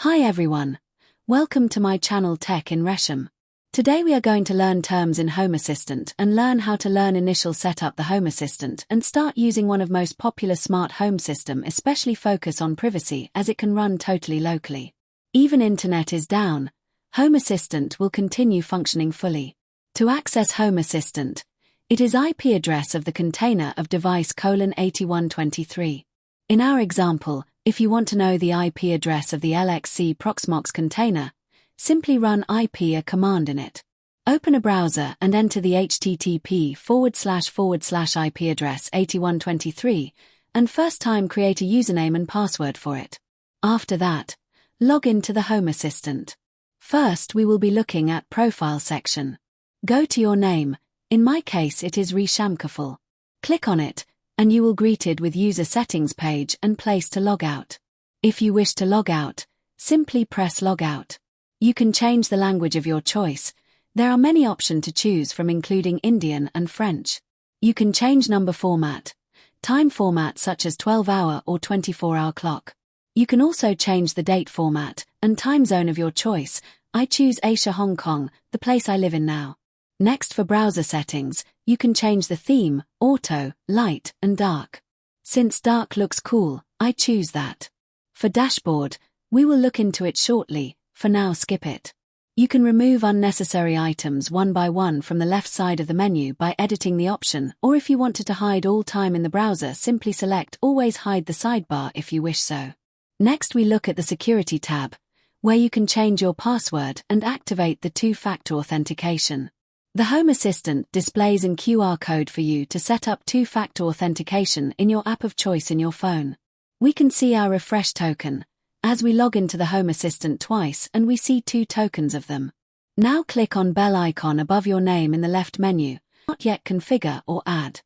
Hi everyone. Welcome to my channel Tech in Resham. Today we are going to learn terms in Home Assistant and learn how to learn initial setup the Home Assistant and start using one of most popular smart home system, especially focus on privacy as it can run totally locally. Even internet is down, Home Assistant will continue functioning fully. To access Home Assistant, it is IP address of the container of device :8123. In our example, if you want to know the IP address of the LXC Proxmox container, simply run IP a command in it. Open a browser and enter the http:// IP address 8123 and first time create a username and password for it. After that, log in to the Home Assistant. First we will be looking at Profile section. Go to your name, in my case it is Reshamkaful. Click on it, and you will greeted with User Settings page and place to log out. If you wish to log out, simply press Log Out. You can change the language of your choice. There are many options to choose from including Indian and French. You can change number format, time format such as 12-hour or 24-hour clock. You can also change the date format and time zone of your choice. I choose Asia, Hong Kong, the place I live in now. Next, for browser settings, you can change the theme, auto, light, and dark. Since dark looks cool, I choose that. For dashboard, we will look into it shortly, for now skip it. You can remove unnecessary items one by one from the left side of the menu by editing the option, or if you wanted to hide all time in the browser, simply select Always Hide the sidebar if you wish so. Next we look at the Security tab, where you can change your password and activate the two-factor authentication. The Home Assistant displays an QR code for you to set up two-factor authentication in your app of choice in your phone. We can see our refresh token, as we log into the Home Assistant twice and we see 2 tokens of them. Now click on bell icon above your name in the left menu, not yet configure or add.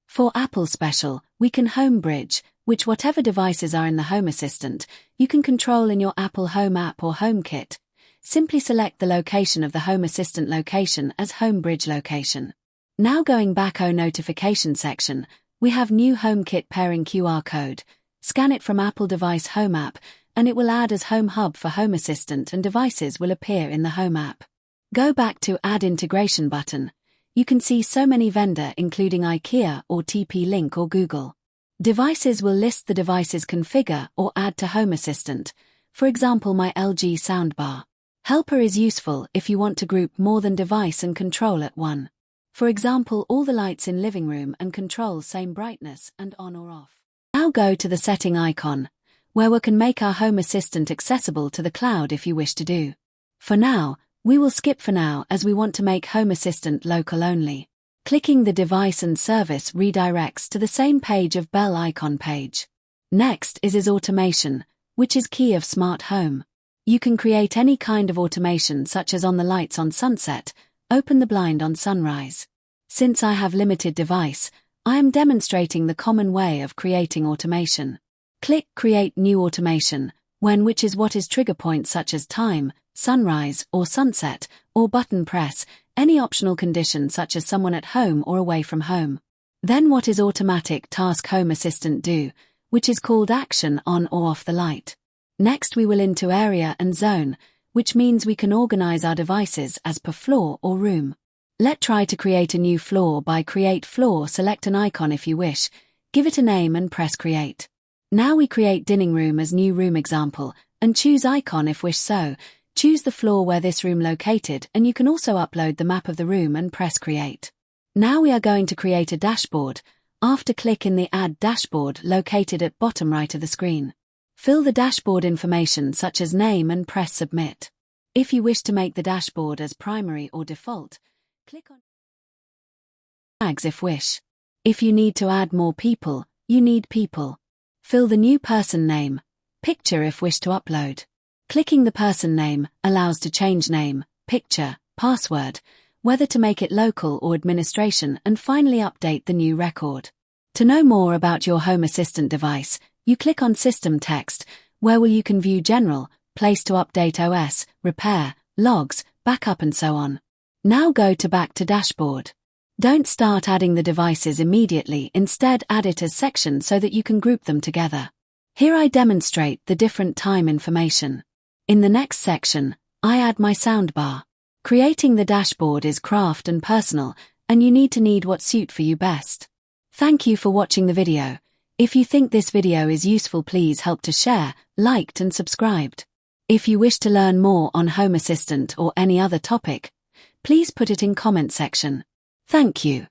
For Apple Special, we can Home Bridge, which whatever devices are in the Home Assistant, you can control in your Apple Home app or HomeKit. Simply select the location of the Home Assistant location as Home Bridge location. Now going back to notification section, we have new HomeKit pairing QR code. Scan it from Apple device Home app, and it will add as Home Hub for Home Assistant and devices will appear in the Home app. Go back to Add Integration button. You can see so many vendor including IKEA or TP-Link or Google. Devices will list the devices configure or add to Home Assistant, for example my LG soundbar. Helper is useful if you want to group more than device and control at one. For example, all the lights in living room and control same brightness and on or off. Now go to the setting icon, where we can make our Home Assistant accessible to the cloud if you wish to do. For now, we will skip for now as we want to make Home Assistant local only. Clicking the device and service redirects to the same page of bell icon page. Next is automation, which is key of smart home. You can create any kind of automation such as on the lights on sunset, open the blind on sunrise. Since I have limited device, I am demonstrating the common way of creating automation. Click Create New Automation, which is what is trigger point such as time, sunrise or sunset, or button press, any optional condition such as someone at home or away from home. Then what is automatic task Home Assistant do, which is called action on or off the light. Next we will into area and zone, which means we can organize our devices as per floor or room. Let's try to create a new floor by Create Floor, select an icon if you wish, give it a name and press Create. Now we create dining room as new room example, and choose icon if wish so, choose the floor where this room located and you can also upload the map of the room and press Create. Now we are going to create a dashboard, after click in the Add Dashboard located at bottom right of the screen. Fill the dashboard information such as name and press Submit. If you wish to make the dashboard as primary or default, click on Tags if wish. If you need to add more people, you need people. Fill the new person name, picture if wish to upload. Clicking the person name allows to change name, picture, password, whether to make it local or administration, and finally update the new record. To know more about your Home Assistant device, you click on System Text, where you can view General, place to update OS, repair, logs, backup and so on. Now go to Back to Dashboard. Don't start adding the devices immediately, instead add it as sections so that you can group them together. Here I demonstrate the different time information. In the next section, I add my soundbar. Creating the dashboard is craft and personal, and you need what suit for you best. Thank you for watching the video. If you think this video is useful, please help to share, liked and subscribed. If you wish to learn more on Home Assistant or any other topic, please put it in comment section. Thank you.